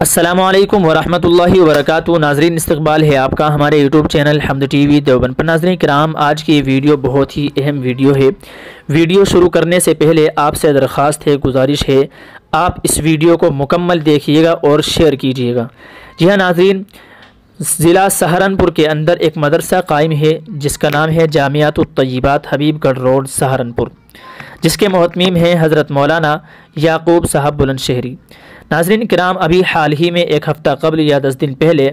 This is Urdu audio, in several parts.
السلام علیکم ورحمۃ اللہ وبرکاتہ۔ ناظرین، استقبال ہے آپ کا ہمارے یوٹیوب چینل حمد ٹی وی دیوبند پر۔ ناظرین کرام، آج کی یہ ویڈیو بہت ہی اہم ویڈیو ہے۔ ویڈیو شروع کرنے سے پہلے آپ سے درخواست ہے، گزارش ہے، آپ اس ویڈیو کو مکمل دیکھیے گا اور شیئر کیجیے گا۔ جی ہاں ناظرین، ضلع سہارنپور کے اندر ایک مدرسہ قائم ہے جس کا نام ہے جامعۃ الطیبات، حبیب گڑھ روڈ، سہارنپور، جس کے محتمیم ہیں حضرت مولانا یعقوب صاحب بلند شہری۔ ناظرین کرام، ابھی حال ہی میں ایک ہفتہ قبل یا 10 دن پہلے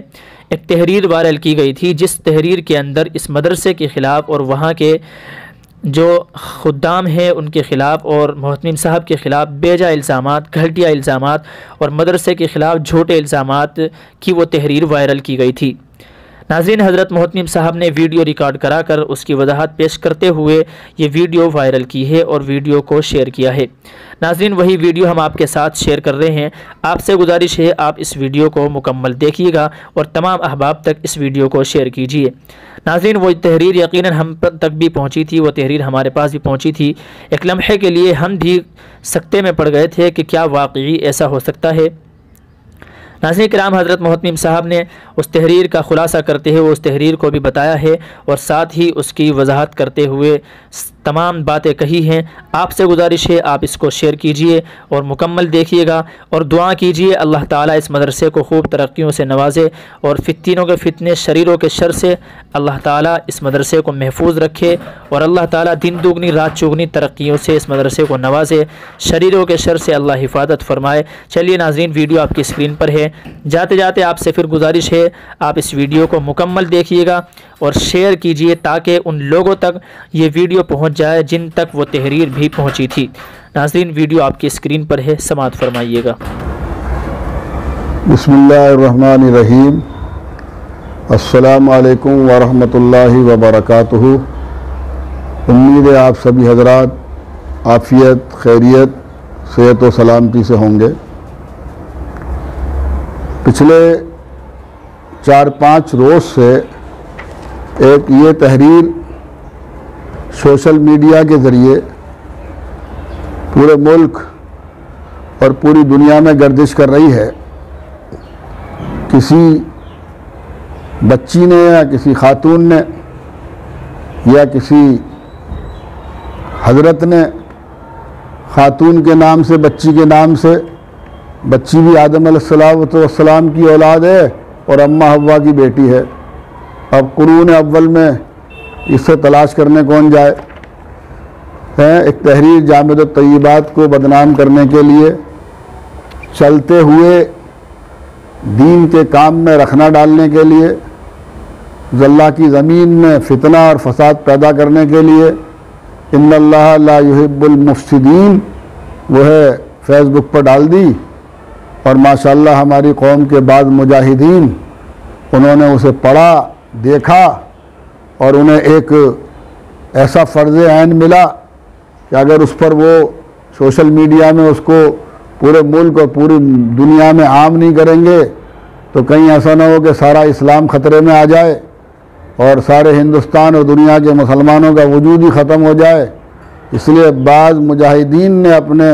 ایک تحریر وائرل کی گئی تھی، جس تحریر کے اندر اس مدرسے کے خلاف اور وہاں کے جو خدام ہیں ان کے خلاف اور محتمم صاحب کے خلاف بیجا الزامات، گھٹیا الزامات اور مدرسے کے خلاف جھوٹے الزامات کی وہ تحریر وائرل کی گئی تھی۔ ناظرین، حضرت محتمم صاحب نے ویڈیو ریکارڈ کرا کر اس کی وضاحت پیش کرتے ہوئے یہ ویڈیو وائرل کی ہے اور ویڈیو کو شیئر کیا ہے۔ ناظرین، وہی ویڈیو ہم آپ کے ساتھ شیئر کر رہے ہیں۔ آپ سے گزارش ہے آپ اس ویڈیو کو مکمل دیکھیے گا اور تمام احباب تک اس ویڈیو کو شیئر کیجیے۔ ناظرین، وہ تحریر یقیناً ہم تک بھی پہنچی تھی، وہ تحریر ہمارے پاس بھی پہنچی تھی۔ ایک لمحے کے لیے ہم بھی سکتے میں پڑ گئے تھے کہ کیا واقعی ایسا ہو سکتا ہے۔ ناظرین کرام، حضرت محتمم صاحب نے اس تحریر کا خلاصہ کرتے ہوئے اس تحریر کو بھی بتایا ہے اور ساتھ ہی اس کی وضاحت کرتے ہوئے تمام باتیں کہی ہیں۔ آپ سے گزارش ہے آپ اس کو شیئر کیجئے اور مکمل دیکھیے گا اور دعا کیجئے اللہ تعالیٰ اس مدرسے کو خوب ترقیوں سے نوازے اور فتنوں کے فتنے، شریروں کے شر سے اللہ تعالیٰ اس مدرسے کو محفوظ رکھے اور اللہ تعالیٰ دن دوگنی رات چوگنی ترقیوں سے اس مدرسے کو نوازے، شریروں کے شر سے اللہ حفاظت فرمائے۔ چلیے ناظرین، ویڈیو آپ کی اسکرین پر ہے۔ جاتے جاتے آپ سے پھر گزارش ہے آپ اس ویڈیو کو مکمل دیکھیے گا اور شیئر کیجئے تاکہ ان لوگوں تک یہ ویڈیو پہنچ جائے جن تک وہ تحریر بھی پہنچی تھی۔ ناظرین، ویڈیو آپ کی اسکرین پر ہے، سماعت فرمائیے گا۔ بسم اللہ الرحمن الرحیم۔ السلام علیکم ورحمۃ اللہ وبرکاتہ۔ امید ہے آپ سبھی حضرات عافیت، خیریت، صحت و سلامتی سے ہوں گے۔ پچھلے 4-5 روز سے ایک یہ تحریر سوشل میڈیا کے ذریعے پورے ملک اور پوری دنیا میں گردش کر رہی ہے۔ کسی بچی نے یا کسی خاتون نے یا کسی حضرت نے خاتون کے نام سے، بچی کے نام سے، بچی بھی آدم علیہ السلام کی اولاد ہے اور اماں حوا کی بیٹی ہے۔ اب قرون اول میں اس سے تلاش کرنے کون جائے؟ ایک تحریر جامعۃ الطیبات کو بدنام کرنے کے لیے، چلتے ہوئے دین کے کام میں رخنہ ڈالنے کے لیے، اللہ کی زمین میں فتنہ اور فساد پیدا کرنے کے لیے، ان اللہ لا یحب المفسدین، وہ ہے فیس بک پر ڈال دی اور ماشاءاللہ ہماری قوم کے بعض مجاہدین انہوں نے اسے پڑھا، دیکھا اور انہیں ایک ایسا فرض عین ملا کہ اگر اس پر وہ سوشل میڈیا میں اس کو پورے ملک اور پوری دنیا میں عام نہیں کریں گے تو کہیں ایسا نہ ہو کہ سارا اسلام خطرے میں آ جائے اور سارے ہندوستان اور دنیا کے مسلمانوں کا وجود ہی ختم ہو جائے۔ اس لیے بعض مجاہدین نے اپنے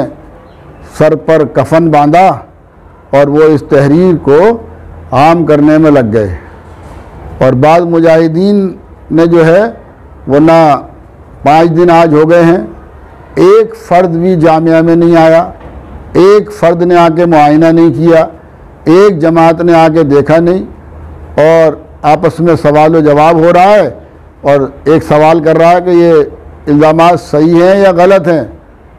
سر پر کفن باندھا اور وہ اس تحریر کو عام کرنے میں لگ گئے، اور بعض مجاہدین نے جو ہے وہ نہ 5 دن آج ہو گئے ہیں، ایک فرد بھی جامعہ میں نہیں آیا، ایک فرد نے آ کے معائنہ نہیں کیا، ایک جماعت نے آ کے دیکھا نہیں، اور آپس میں سوال و جواب ہو رہا ہے اور ایک سوال کر رہا ہے کہ یہ الزامات صحیح ہیں یا غلط ہیں،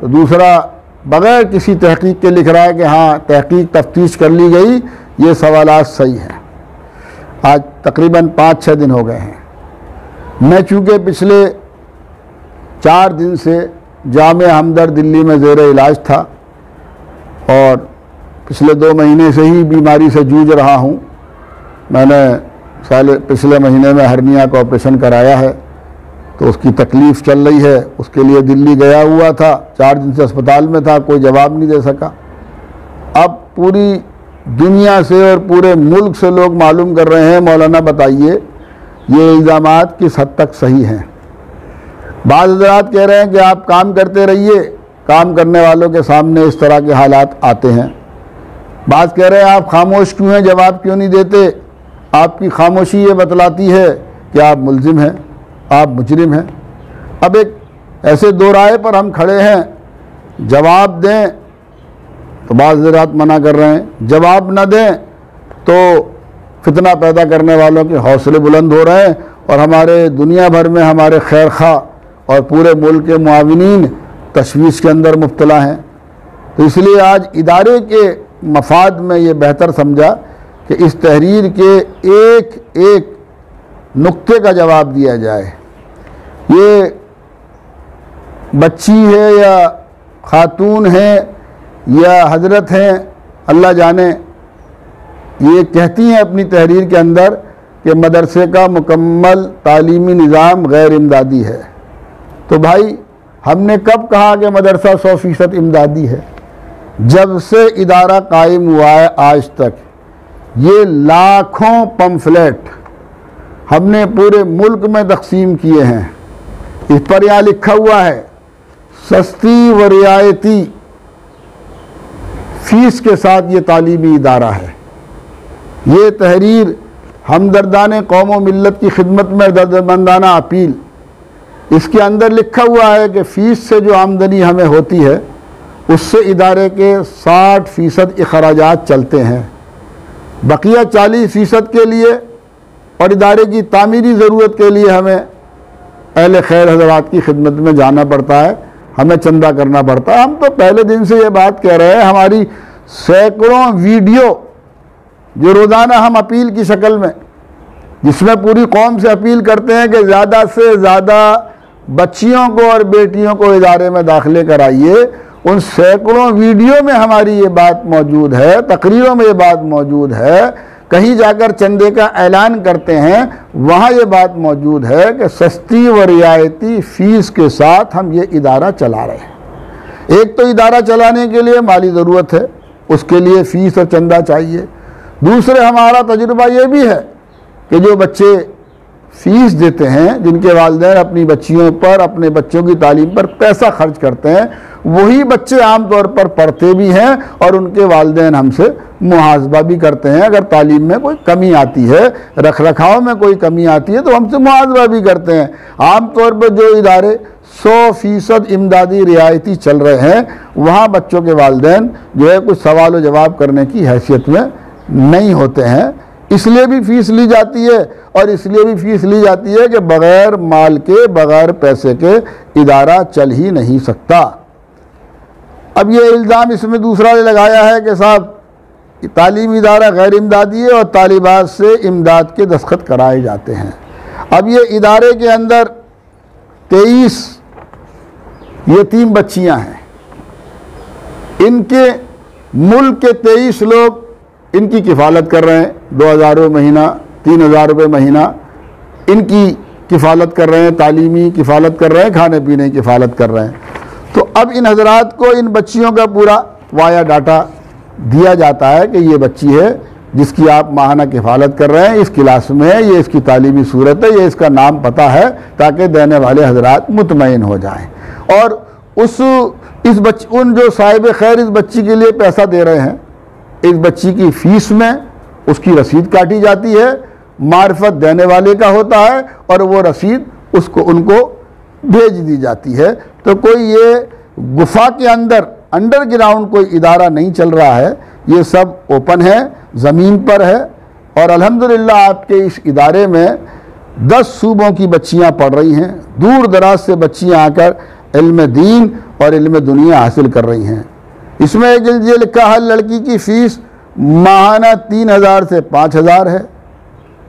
تو دوسرا بغیر کسی تحقیق کے لکھ رہا ہے کہ ہاں تحقیق تفتیش کر لی گئی، یہ سوالات صحیح ہیں۔ آج تقریباً 5-6 دن ہو گئے ہیں۔ میں چونکہ پچھلے 4 دن سے جامعہ ہمدرد دلی میں زیر علاج تھا اور پچھلے 2 مہینے سے ہی بیماری سے جوجھ رہا ہوں۔ میں نے پچھلے مہینے میں ہرنیا کا آپریشن کرایا ہے تو اس کی تکلیف چل رہی ہے، اس کے لیے دلی گیا ہوا تھا، 4 دن سے اسپتال میں تھا، کوئی جواب نہیں دے سکا۔ اب پوری دنیا سے اور پورے ملک سے لوگ معلوم کر رہے ہیں مولانا بتائیے یہ الزامات کس حد تک صحیح ہیں۔ بعض حضرات کہہ رہے ہیں کہ آپ کام کرتے رہیے، کام کرنے والوں کے سامنے اس طرح کے حالات آتے ہیں۔ بعض کہہ رہے ہیں آپ خاموش کیوں ہیں، جواب کیوں نہیں دیتے؟ آپ کی خاموشی یہ بتلاتی ہے کہ آپ ملزم ہیں، آپ مجرم ہیں۔ اب ایک ایسے دو رائے پر ہم کھڑے ہیں، جواب دیں تو بعض حضرات منع کر رہے ہیں، جواب نہ دیں تو فتنہ پیدا کرنے والوں کے حوصلے بلند ہو رہے ہیں، اور ہمارے دنیا بھر میں ہمارے خیر خواہ اور پورے ملک کے معاونین تشویش کے اندر مبتلا ہیں۔ تو اس لیے آج ادارے کے مفاد میں یہ بہتر سمجھا کہ اس تحریر کے ایک ایک نقطے کا جواب دیا جائے۔ یہ بچی ہے یا خاتون ہے یا حضرت ہیں، اللہ جانے، یہ کہتی ہیں اپنی تحریر کے اندر کہ مدرسے کا مکمل تعلیمی نظام غیر امدادی ہے۔ تو بھائی ہم نے کب کہا کہ مدرسہ 100% امدادی ہے؟ جب سے ادارہ قائم ہوا ہے آج تک یہ لاکھوں پمفلیٹ ہم نے پورے ملک میں تقسیم کیے ہیں۔ اس پر یہاں لکھا ہوا ہے سستی و رعایتی فیس کے ساتھ یہ تعلیمی ادارہ ہے۔ یہ تحریر ہمدردان قوم و ملت کی خدمت میں دردمندانہ اپیل، اس کے اندر لکھا ہوا ہے کہ فیس سے جو آمدنی ہمیں ہوتی ہے اس سے ادارے کے 60% اخراجات چلتے ہیں، بقیہ 40% کے لیے اور ادارے کی تعمیری ضرورت کے لیے ہمیں اہل خیر حضرات کی خدمت میں جانا پڑتا ہے، ہمیں چندہ کرنا پڑتا ہے۔ ہم تو پہلے دن سے یہ بات کہہ رہے ہیں، ہماری سینکڑوں ویڈیو جو روزانہ ہم اپیل کی شکل میں، جس میں پوری قوم سے اپیل کرتے ہیں کہ زیادہ سے زیادہ بچیوں کو اور بیٹیوں کو ادارے میں داخلے کرائیے، ان سینکڑوں ویڈیو میں ہماری یہ بات موجود ہے، تقریروں میں یہ بات موجود ہے، کہیں جا کر چندے کا اعلان کرتے ہیں وہاں یہ بات موجود ہے کہ سستی و رعایتی فیس کے ساتھ ہم یہ ادارہ چلا رہے ہیں۔ ایک تو ادارہ چلانے کے لیے مالی ضرورت ہے، اس کے لیے فیس اور چندہ چاہیے۔ دوسرے ہمارا تجربہ یہ بھی ہے کہ جو بچے فیس دیتے ہیں، جن کے والدین اپنی بچیوں پر، اپنے بچوں کی تعلیم پر پیسہ خرچ کرتے ہیں، وہی بچے عام طور پر پڑھتے بھی ہیں اور ان کے والدین ہم سے محاسبہ بھی کرتے ہیں۔ اگر تعلیم میں کوئی کمی آتی ہے، رکھ رکھاؤ میں کوئی کمی آتی ہے تو ہم سے محاسبہ بھی کرتے ہیں۔ عام طور پر جو ادارے 100% امدادی رعایتی چل رہے ہیں وہاں بچوں کے والدین جو ہے کچھ سوال و جواب کرنے کی حیثیت میں نہیں ہوتے ہیں، اس لیے بھی فیس لی جاتی ہے، اور اس لیے بھی فیس لی جاتی ہے کہ بغیر مال کے، بغیر پیسے کے ادارہ چل ہی نہیں سکتا۔ اب یہ الزام اس میں دوسرا لگایا ہے کہ صاحب تعلیمی ادارہ غیر امدادی ہے اور طالبات سے امداد کے دستخط کرائے جاتے ہیں۔ اب یہ ادارے کے اندر 23 یتیم بچیاں ہیں، ان کے ملک کے 23 لوگ ان کی کفالت کر رہے ہیں، 2000 روپے مہینہ، 3000 روپے مہینہ ان کی کفالت کر رہے ہیں، تعلیمی کفالت کر رہے ہیں، کھانے پینے کی کفالت کر رہے ہیں۔ تو اب ان حضرات کو ان بچیوں کا پورا وایا ڈاٹا دیا جاتا ہے کہ یہ بچی ہے جس کی آپ ماہانہ کفالت کر رہے ہیں، اس کلاس میں ہے، یہ اس کی تعلیمی صورت ہے، یہ اس کا نام پتہ ہے، تاکہ دینے والے حضرات مطمئن ہو جائیں۔ اور ان جو صاحب خیر اس بچی کے لیے پیسہ دے رہے ہیں، اس بچی کی فیس میں اس کی رسید کاٹی جاتی ہے، معرفت دینے والے کا ہوتا ہے، اور وہ رسید ان کو بھیج دی جاتی ہے۔ تو کوئی یہ گفا کے اندر انڈر گراؤنڈ کوئی ادارہ نہیں چل رہا ہے، یہ سب اوپن ہے، زمین پر ہے۔ اور الحمدللہ آپ کے اس ادارے میں 10 صوبوں کی بچیاں پڑھ رہی ہیں، دور دراز سے بچیاں آ کر علم دین اور علم دنیا حاصل کر رہی ہیں۔ اس میں یہ لکھا ہے لڑکی کی فیس ماہانہ 3000 سے 5000 ہے،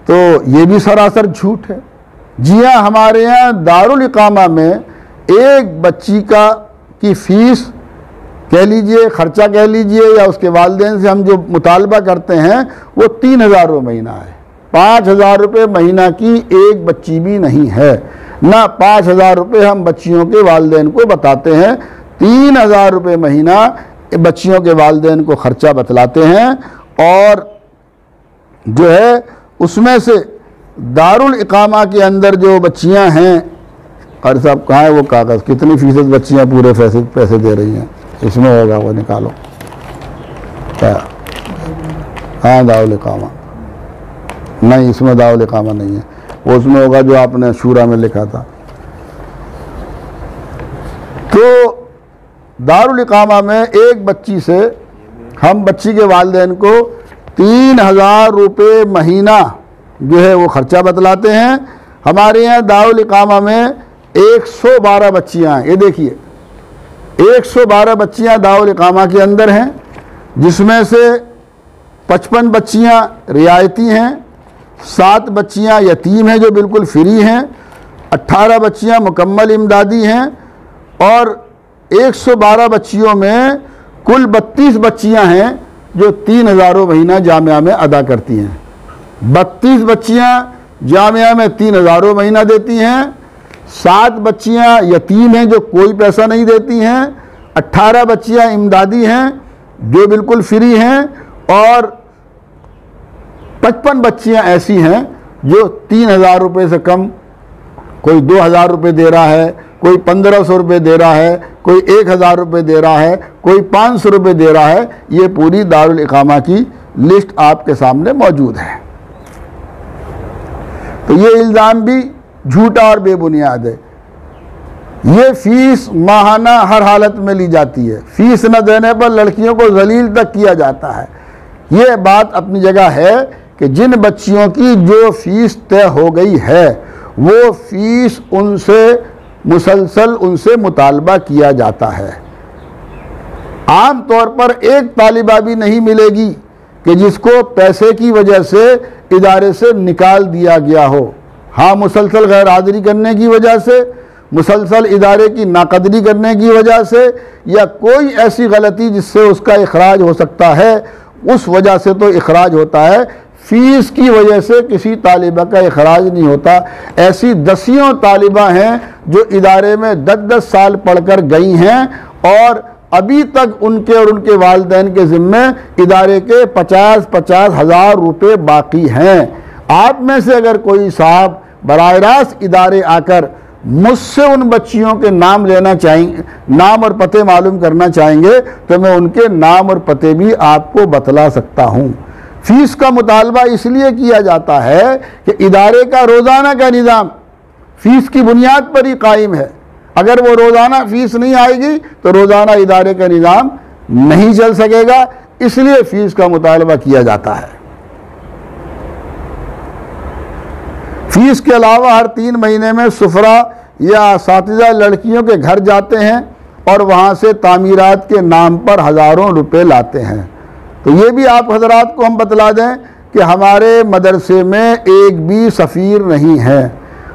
تو یہ بھی سراسر جھوٹ ہے۔ جی ہاں، ہمارے یہاں دارالاقامہ میں ایک بچی کی فیس کہہ لیجئے، خرچہ کہہ لیجئے، یا اس کے والدین سے ہم جو مطالبہ کرتے ہیں وہ 3000 روپے مہینہ ہے۔ 5000 روپے مہینہ کی ایک بچی بھی نہیں ہے، نہ 5000 روپے ہم بچیوں کے والدین کو بتاتے ہیں، 3000 روپے مہینہ بچیوں کے والدین کو خرچہ بتلاتے ہیں۔ اور جو ہے اس میں سے دارالاقامہ کے اندر جو بچیاں ہیں، قاری صاحب کہاں ہے وہ کاغذ، کتنی فیصد بچیاں پورے پیسے دے رہی ہیں، اس میں ہوگا وہ نکالو، ہاں دارُ الاقامہ نہیں، اس میں دارُ الاقامہ نہیں ہے، وہ اس میں ہوگا جو آپ نے شورا میں لکھا تھا۔ تو دارُ الاقامہ میں ایک بچی سے ہم بچی کے والدین کو 3000 روپے مہینہ جو ہے وہ خرچہ بتلاتے ہیں۔ ہمارے یہاں دارُ الاقامہ میں 112 بچیاں ہیں، یہ دیکھیے 112 بچیاں دارُ الاقامہ کے اندر ہیں، جس میں سے 55 بچیاں رعایتی ہیں، 7 بچیاں یتیم ہیں جو بالکل فری ہیں، 18 بچیاں مکمل امدادی ہیں، اور 112 بچیوں میں کل 32 بچیاں ہیں جو 3000 مہینہ جامعہ میں ادا کرتی ہیں۔ 32 بچیاں جامعہ میں 3000 مہینہ دیتی ہیں، 7 بچیاں یتیم ہیں جو کوئی پیسہ نہیں دیتی ہیں، 18 بچیاں امدادی ہیں جو بالکل فری ہیں، اور 55 بچیاں ایسی ہیں جو 3000 روپے سے کم، کوئی 2000 روپے دے رہا ہے، کوئی 1500 روپے دے رہا ہے، کوئی 1000 روپے دے رہا ہے، کوئی 500 روپے دے رہا ہے۔ یہ پوری دارُ الاقامہ کی لسٹ آپ کے سامنے موجود ہے۔ تو یہ الزام بھی جھوٹا اور بے بنیاد ہے۔ یہ فیس ماہانہ ہر حالت میں لی جاتی ہے، فیس نہ دینے پر لڑکیوں کو ذلیل تک کیا جاتا ہے۔ یہ بات اپنی جگہ ہے کہ جن بچیوں کی جو فیس طے ہو گئی ہے وہ فیس ان سے مسلسل ان سے مطالبہ کیا جاتا ہے۔ عام طور پر ایک طالبہ بھی نہیں ملے گی کہ جس کو پیسے کی وجہ سے ادارے سے نکال دیا گیا ہو۔ ہاں، مسلسل غیر حاضری کرنے کی وجہ سے، مسلسل ادارے کی ناقدری کرنے کی وجہ سے، یا کوئی ایسی غلطی جس سے اس کا اخراج ہو سکتا ہے، اس وجہ سے تو اخراج ہوتا ہے۔ فیس کی وجہ سے کسی طالبہ کا اخراج نہیں ہوتا۔ ایسی دسیوں طالبہ ہیں جو ادارے میں 10 سال پڑھ کر گئی ہیں اور ابھی تک ان کے اور ان کے والدین کے ذمے ادارے کے 50 ہزار روپے باقی ہیں۔ آپ میں سے اگر کوئی صاحب براہ راست ادارے آ کر مجھ سے ان بچیوں کے نام لینا چاہیں، نام اور پتے معلوم کرنا چاہیں گے تو میں ان کے نام اور پتے بھی آپ کو بتلا سکتا ہوں۔ فیس کا مطالبہ اس لیے کیا جاتا ہے کہ ادارے کا روزانہ کا نظام فیس کی بنیاد پر ہی قائم ہے۔ اگر وہ روزانہ فیس نہیں آئے گی تو روزانہ ادارے کا نظام نہیں چل سکے گا، اس لیے فیس کا مطالبہ کیا جاتا ہے۔ فیس کے علاوہ ہر 3 مہینے میں سفرا یا اساتذہ لڑکیوں کے گھر جاتے ہیں اور وہاں سے تعمیرات کے نام پر ہزاروں روپے لاتے ہیں۔ تو یہ بھی آپ حضرات کو ہم بتلا دیں کہ ہمارے مدرسے میں ایک بھی سفیر نہیں ہے۔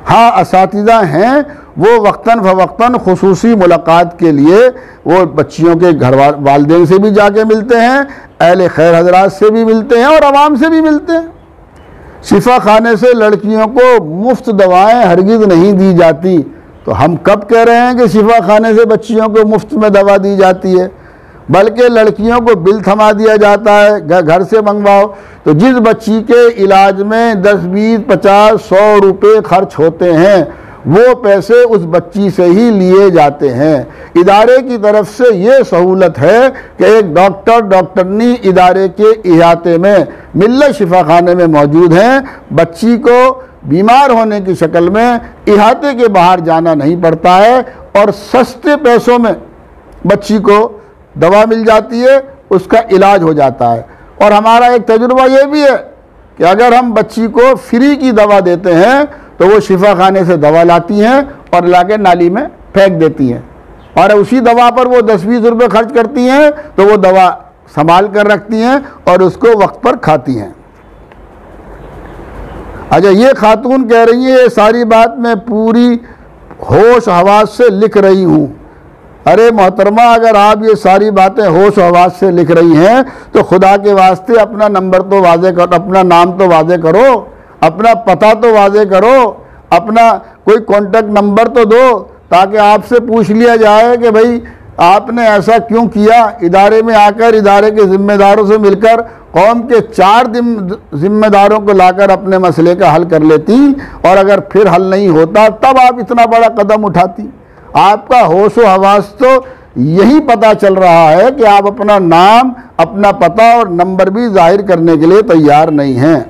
ہاں، اساتذہ ہیں، وہ وقتاً فوقتاً خصوصی ملاقات کے لیے وہ بچیوں کے گھر والدین سے بھی جا کے ملتے ہیں، اہل خیر حضرات سے بھی ملتے ہیں اور عوام سے بھی ملتے ہیں۔ شفا خانے سے لڑکیوں کو مفت دوائیں ہرگز نہیں دی جاتی، تو ہم کب کہہ رہے ہیں کہ شفا خانے سے بچیوں کو مفت میں دوا دی جاتی ہے؟ بلکہ لڑکیوں کو بل تھما دیا جاتا ہے، گھر سے منگواؤ۔ تو جس بچی کے علاج میں 10 20 50 100 روپے خرچ ہوتے ہیں وہ پیسے اس بچی سے ہی لیے جاتے ہیں۔ ادارے کی طرف سے یہ سہولت ہے کہ ایک ڈاکٹرنی ادارے کے احاطے میں ملت شفا خانے میں موجود ہیں، بچی کو بیمار ہونے کی شکل میں احاطے کے باہر جانا نہیں پڑتا ہے اور سستے پیسوں میں بچی کو دوا مل جاتی ہے، اس کا علاج ہو جاتا ہے۔ اور ہمارا ایک تجربہ یہ بھی ہے کہ اگر ہم بچی کو فری کی دوا دیتے ہیں تو وہ شفا خانے سے دوا لاتی ہیں اور لا کے نالی میں پھینک دیتی ہیں، اور اسی دوا پر وہ 10 20 روپے خرچ کرتی ہیں تو وہ دوا سنبھال کر رکھتی ہیں اور اس کو وقت پر کھاتی ہیں۔ اچھا، یہ خاتون کہہ رہی ہیں یہ ساری بات میں پوری ہوش حواس سے لکھ رہی ہوں۔ ارے محترمہ، اگر آپ یہ ساری باتیں ہوش و حواس سے لکھ رہی ہیں تو خدا کے واسطے اپنا نمبر تو واضح کرو، اپنا نام تو واضح کرو، اپنا پتہ تو واضح کرو، اپنا کوئی کانٹیکٹ نمبر تو دو تاکہ آپ سے پوچھ لیا جائے کہ بھئی آپ نے ایسا کیوں کیا۔ ادارے میں آ کر ادارے کے ذمہ داروں سے مل کر قوم کے 4 ذمہ داروں کو لا کر اپنے مسئلے کا حل کر لیتی، اور اگر پھر حل نہیں ہوتا تب آپ اتنا بڑا قدم اٹھاتی۔ آپ کا ہوش و حواس تو یہی پتہ چل رہا ہے کہ آپ اپنا نام، اپنا پتہ اور نمبر بھی ظاہر کرنے کے لیے تیار نہیں ہیں۔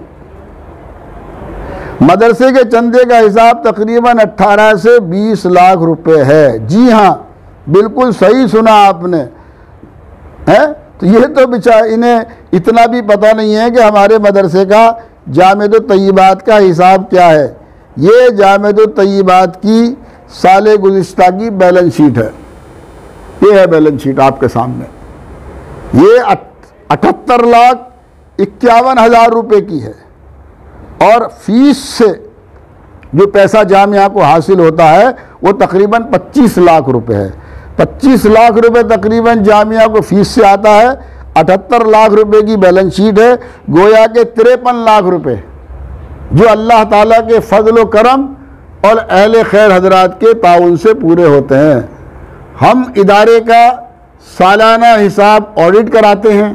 مدرسے کے چندے کا حساب تقریباً 18 سے 20 لاکھ روپے ہے۔ جی ہاں، بالکل صحیح سنا آپ نے، ہے تو یہ تو بیچارے انہیں اتنا بھی پتہ نہیں ہے کہ ہمارے مدرسے کا جامع الطیبات کا حساب کیا ہے۔ یہ جامع الطیبات کی سال گزشتہ کی بیلنس شیٹ ہے، یہ ہے بیلنس شیٹ آپ کے سامنے۔ یہ 78,51,000 روپے کی ہے، اور فیس سے جو پیسہ جامعہ کو حاصل ہوتا ہے وہ تقریباً 25 لاکھ روپے ہے۔ 25 لاکھ روپے تقریباً جامعہ کو فیس سے آتا ہے، 78 لاکھ روپے کی بیلنس شیٹ ہے، گویا کہ 53 لاکھ روپے جو اللہ تعالیٰ کے فضل و کرم اور اہل خیر حضرات کے تعاون سے پورے ہوتے ہیں۔ ہم ادارے کا سالانہ حساب آڈٹ کراتے ہیں،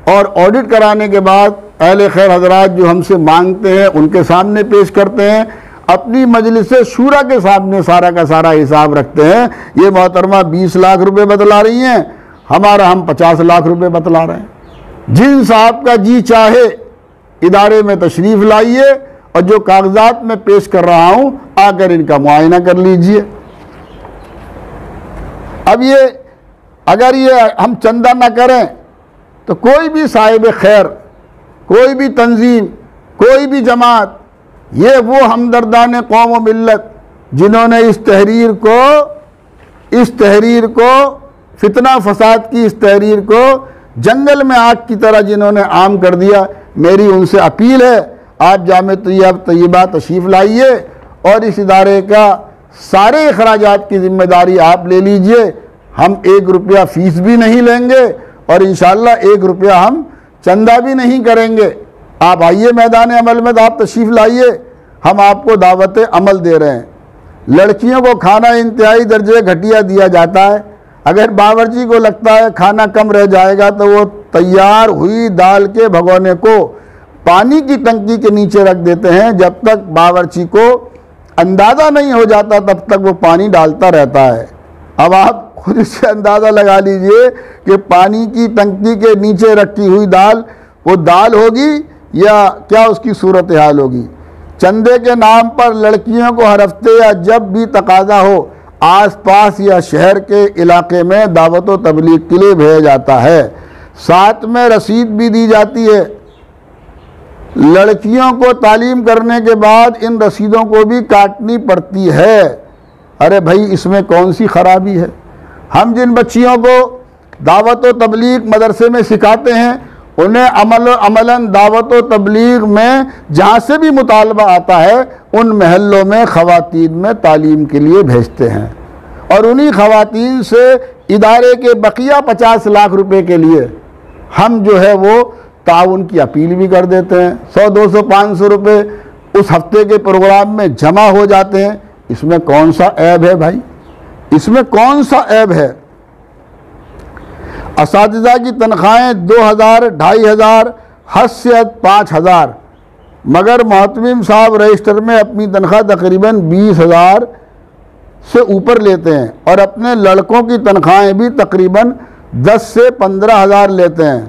اور آڈٹ کرانے کے بعد اہل خیر حضرات جو ہم سے مانگتے ہیں ان کے سامنے پیش کرتے ہیں، اپنی مجلس شورا کے سامنے سارا کا سارا حساب رکھتے ہیں۔ یہ محترمہ 20 لاکھ روپے بتلا رہی ہیں، ہم 50 لاکھ روپے بتلا رہے ہیں۔ جن صاحب کا جی چاہے ادارے میں تشریف لائیے، اور جو کاغذات میں پیش کر رہا ہوں آ کر ان کا معائنہ کر لیجئے۔ اب یہ اگر یہ ہم چندہ نہ کریں تو کوئی بھی صاحب خیر، کوئی بھی تنظیم، کوئی بھی جماعت، یہ وہ ہمدردان قوم و ملت جنہوں نے اس تحریر کو فتنہ فساد کی اس تحریر کو جنگل میں آگ کی طرح جنہوں نے عام کر دیا، میری ان سے اپیل ہے آپ جامع طیبات تشریف لائیے اور اس ادارے کا سارے اخراجات کی ذمہ داری آپ لے لیجئے۔ ہم 1 روپیہ فیس بھی نہیں لیں گے، اور انشاءاللہ 1 روپیہ ہم چندہ بھی نہیں کریں گے۔ آپ آئیے میدان عمل میں، آپ تشریف لائیے، ہم آپ کو دعوت عمل دے رہے ہیں۔ لڑکیوں کو کھانا انتہائی درجے گھٹیا دیا جاتا ہے۔ اگر باورچی کو لگتا ہے کھانا کم رہ جائے گا تو وہ تیار ہوئی دال کے بھگونے کو پانی کی ٹنکی کے نیچے رکھ دیتے ہیں، جب تک باورچی کو اندازہ نہیں ہو جاتا تب تک وہ پانی ڈالتا رہتا ہے۔ اب آپ خود اس سے اندازہ لگا لیجئے کہ پانی کی ٹنکی کے نیچے رکھی ہوئی دال وہ دال ہوگی یا کیا اس کی صورتحال ہوگی۔ چندے کے نام پر لڑکیوں کو ہر ہفتے یا جب بھی تقاضا ہو آس پاس یا شہر کے علاقے میں دعوت و تبلیغ کے لیے بھیجا جاتا ہے، ساتھ میں رسید بھی دی جاتی ہے۔ لڑکیوں کو تعلیم کرنے کے بعد ان رسیدوں کو بھی کاٹنی پڑتی ہے۔ ارے بھائی، اس میں کون سی خرابی ہے؟ ہم جن بچیوں کو دعوت و تبلیغ مدرسے میں سکھاتے ہیں انہیں عملاً دعوت و تبلیغ میں جہاں سے بھی مطالبہ آتا ہے ان محلوں میں خواتین میں تعلیم کے لیے بھیجتے ہیں، اور انہی خواتین سے ادارے کے بقیہ 50 لاکھ روپے کے لیے ہم جو ہے وہ تعاون کی اپیل بھی کر دیتے ہیں۔ 100 200 500 روپے اس ہفتے کے پروگرام میں جمع ہو جاتے ہیں۔ اس میں کون سا عیب ہے بھائی؟ اس میں کون سا عیب ہے؟ اساتذہ کی تنخواہیں 2000 2500، حیثیت 5000، مگر محتمم صاحب رجسٹر میں اپنی تنخواہ تقریباً 20,000 سے اوپر لیتے ہیں، اور اپنے لڑکوں کی تنخواہیں بھی تقریباً 10 سے 15,000 لیتے ہیں۔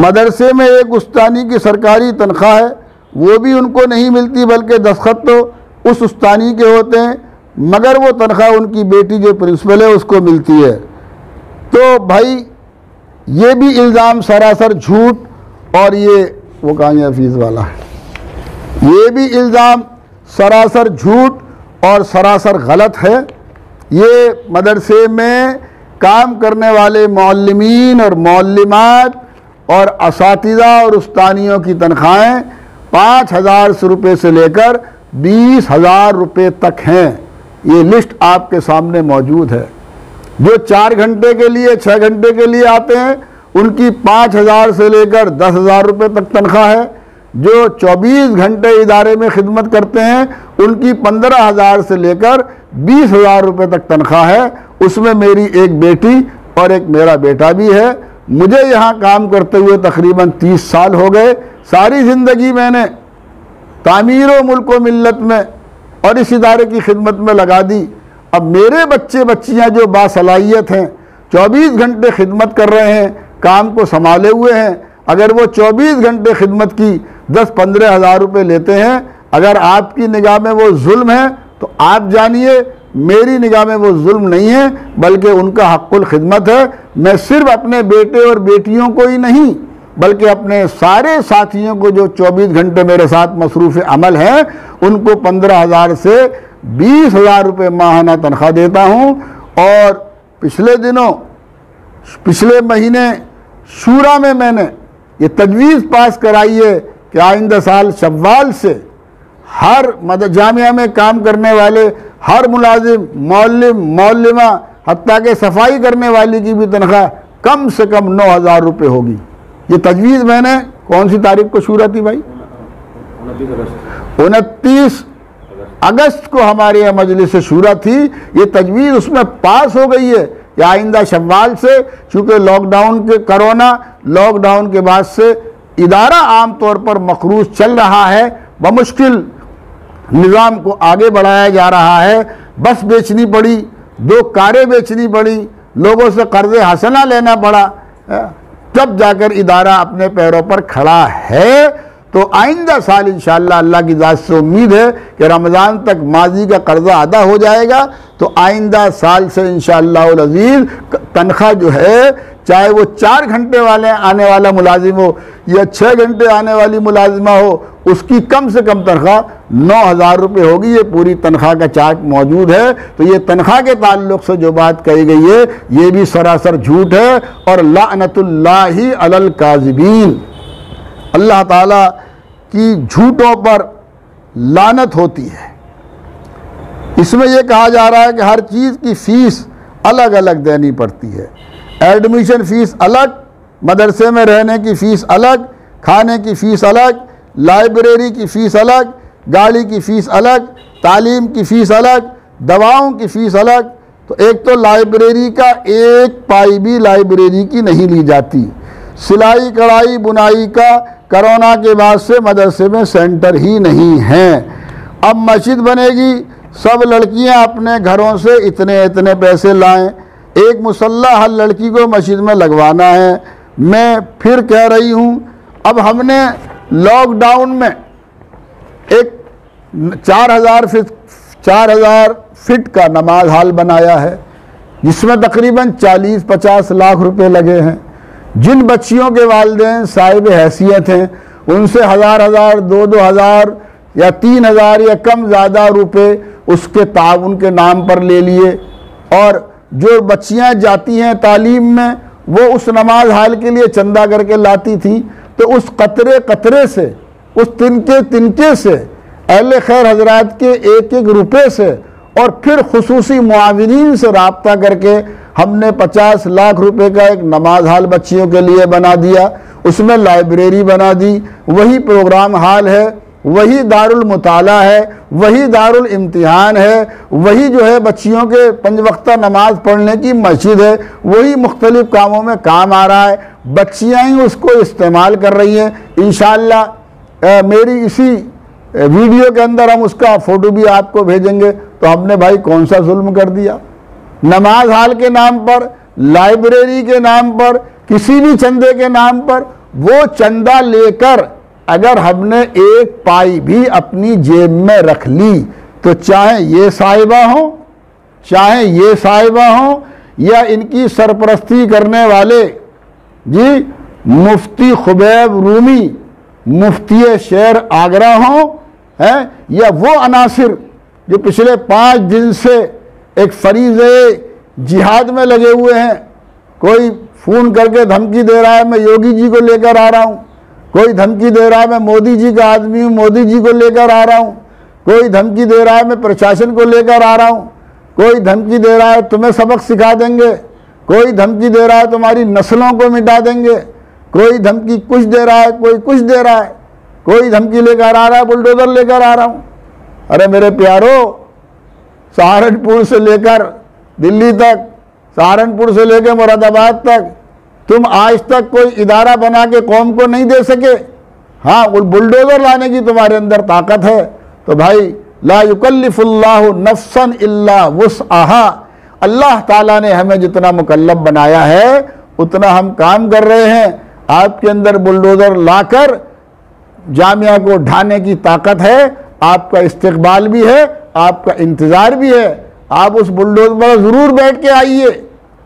مدرسے میں ایک استانی کی سرکاری تنخواہ ہے، وہ بھی ان کو نہیں ملتی، بلکہ دستخط تو اس استانی کے ہوتے ہیں، مگر وہ تنخواہ ان کی بیٹی جو پرنسپل ہے اس کو ملتی ہے۔ تو بھائی یہ بھی الزام سراسر جھوٹ، اور یہ وہ کہاں فیس والا ہے، یہ بھی الزام سراسر جھوٹ اور سراسر غلط ہے۔ یہ مدرسے میں کام کرنے والے معلمین اور معلمات اور اساتذہ اور استانیوں کی تنخواہیں 5,000 روپے سے لے کر 20,000 روپے تک ہیں۔ یہ لسٹ آپ کے سامنے موجود ہے۔ جو 4 گھنٹے کے لیے 6 گھنٹے کے لیے آتے ہیں ان کی 5,000 سے لے کر 10,000 روپے تک تنخواہ ہے۔ جو 24 گھنٹے ادارے میں خدمت کرتے ہیں ان کی 15,000 سے لے کر 20,000 روپے تک تنخواہ ہے۔ اس میں میری ایک بیٹی اور ایک میرا بیٹا بھی ہے۔ مجھے یہاں کام کرتے ہوئے تقریباً 30 سال ہو گئے۔ ساری زندگی میں نے تعمیر و ملک و ملت میں اور اس ادارے کی خدمت میں لگا دی۔ اب میرے بچے بچیاں جو باصلاحیت ہیں، 24 گھنٹے خدمت کر رہے ہیں، کام کو سنبھالے ہوئے ہیں، اگر وہ 24 گھنٹے خدمت کی 10-15 ہزار روپے لیتے ہیں، اگر آپ کی نگاہ میں وہ ظلم ہے تو آپ جانیے میری نگاہ میں وہ ظلم نہیں ہے، بلکہ ان کا حق الخدمت ہے۔ میں صرف اپنے بیٹے اور بیٹیوں کو ہی نہیں بلکہ اپنے سارے ساتھیوں کو جو 24 گھنٹے میرے ساتھ مصروف عمل ہیں ان کو 15,000 سے 20,000 روپے ماہانہ تنخواہ دیتا ہوں۔ اور پچھلے مہینے شورا میں نے یہ تجویز پاس کرائی ہے کہ آئندہ سال شوال سے ہر جامعہ میں کام کرنے والے ہر ملازم، معلم، معلمہ، حتیٰ کہ صفائی کرنے والی کی بھی تنخواہ کم سے کم 9,000 روپے ہوگی۔ یہ تجویز میں نے کون سی تاریخ کو شورا تھی بھائی؟ 29 اگست کو ہمارے یہاں مجلس شورا تھی۔ یہ تجویز اس میں پاس ہو گئی ہے کہ آئندہ شوال سے، چونکہ کرونا لاک ڈاؤن کے بعد سے ادارہ عام طور پر مقروض چل رہا ہے، بمشکل نظام کو آگے بڑھایا جا رہا ہے۔ بس بیچنی پڑی، 2 کاریں بیچنی پڑی، لوگوں سے قرض حسنہ لینا پڑا، تب جا کر ادارہ اپنے پیروں پر کھڑا ہے۔ تو آئندہ سال انشاءاللہ اللہ کی ذات سے امید ہے کہ رمضان تک ماضی کا قرضہ ادا ہو جائے گا، تو آئندہ سال سے انشاءاللہ العزیز تنخواہ جو ہے، چاہے وہ 4 گھنٹے آنے والا ملازم ہو یا 6 گھنٹے آنے والی ملازمہ ہو، اس کی کم سے کم تنخواہ 9,000 روپے ہوگی۔ یہ پوری تنخواہ کا چارٹ موجود ہے۔ تو یہ تنخواہ کے تعلق سے جو بات کہی گئی ہے یہ بھی سراسر جھوٹ ہے، اور لعنت اللہ علی الکاذبین، اللہ تعالیٰ کی جھوٹوں پر لعنت ہوتی ہے۔ اس میں یہ کہا جا رہا ہے کہ ہر چیز کی فیس الگ الگ دینی پڑتی ہے۔ ایڈمیشن فیس الگ، مدرسے میں رہنے کی فیس الگ، کھانے کی فیس الگ، لائبریری کی فیس الگ، گاڑی کی فیس الگ، تعلیم کی فیس الگ، دواؤں کی فیس الگ۔ تو ایک تو لائبریری کا 1 پائی بھی لائبریری کی نہیں لی جاتی۔ سلائی کڑھائی بنائی کا کرونا کے بعد سے مدرسے میں سینٹر ہی نہیں ہیں۔ اب مسجد بنے گی، سب لڑکیاں اپنے گھروں سے اتنے پیسے لائیں، ایک مصلی ہر لڑکی کو مسجد میں لگوانا ہے۔ میں پھر کہہ رہی ہوں، اب ہم نے لاک ڈاؤن میں ایک 4,000 فٹ کا نماز ہال بنایا ہے، جس میں تقریباً 40-50 لاکھ روپے لگے ہیں۔ جن بچیوں کے والدین صاحب حیثیت ہیں ان سے 1,000 2,000 یا 3,000 یا کم زیادہ روپے اس کے تعاون کے نام پر لے لیے، اور جو بچیاں جاتی ہیں تعلیم میں وہ اس نماز ہال کے لیے چندہ کر کے لاتی تھیں، تو اس قطرے سے، اس تنکے سے، اہل خیر حضرات کے 1 روپے سے، اور پھر خصوصی معاونین سے رابطہ کر کے ہم نے 50 لاکھ روپے کا ایک نماز ہال بچیوں کے لیے بنا دیا۔ اس میں لائبریری بنا دی، وہی پروگرام ہال ہے، وہی دار المطالعہ ہے، وہی دار الامتحان ہے، وہی جو ہے بچیوں کے 5 وقتہ نماز پڑھنے کی مسجد ہے، وہی مختلف کاموں میں کام آ رہا ہے۔ بچیاں ہی اس کو استعمال کر رہی ہیں۔ انشاءاللہ میری اسی ویڈیو کے اندر ہم اس کا فوٹو بھی آپ کو بھیجیں گے۔ تو ہم نے بھائی کون سا ظلم کر دیا؟ نماز ہال کے نام پر، لائبریری کے نام پر، کسی بھی چندے کے نام پر، وہ چندہ لے کر اگر ہم نے 1 پائی بھی اپنی جیب میں رکھ لی تو چاہے یہ صاحبہ ہوں یا ان کی سرپرستی کرنے والے مفتی خبیب رومی، مفتی شہر آگرہ ہوں، یا وہ عناصر جو پچھلے 5 دن سے ایک فریضے جہاد میں لگے ہوئے ہیں۔ کوئی فون کر کے دھمکی دے رہا ہے میں یوگی جی کو لے کر آ رہا ہوں، کوئی دھمکی دے رہا ہے میں مودی جی کا آدمی ہوں، مودی جی کو لے کر آ رہا ہوں، کوئی دھمکی دے رہا ہے میں پرشاسن کو لے کر آ رہا ہوں، کوئی دھمکی دے رہا ہے تمہیں سبق سکھا دیں گے، کوئی دھمکی دے رہا ہے تمہاری نسلوں کو مٹا دیں گے، کوئی دھمکی کچھ دے رہا ہے، کوئی کچھ دے رہا ہے، کوئی دھمکی لے کر آ رہا ہے بلڈوزر لے کر آ رہا ہوں۔ ارے میرے پیارو، سہارنپور سے لے کر دلی تک، سہارنپور سے لے کے مراد آباد تک تم آج تک کوئی ادارہ بنا کے قوم کو نہیں دے سکے۔ ہاں بلڈوزر لانے کی تمہارے اندر طاقت ہے، تو بھائی لا یکلف اللہ نفسا الا وسعہا، اللہ تعالیٰ نے ہمیں جتنا مکلف بنایا ہے اتنا ہم کام کر رہے ہیں۔ آپ کے اندر بلڈوزر لا کر جامعہ کو ڈھانے کی طاقت ہے، آپ کا استقبال بھی ہے، آپ کا انتظار بھی ہے، آپ اس بلڈوزر پر ضرور بیٹھ کے آئیے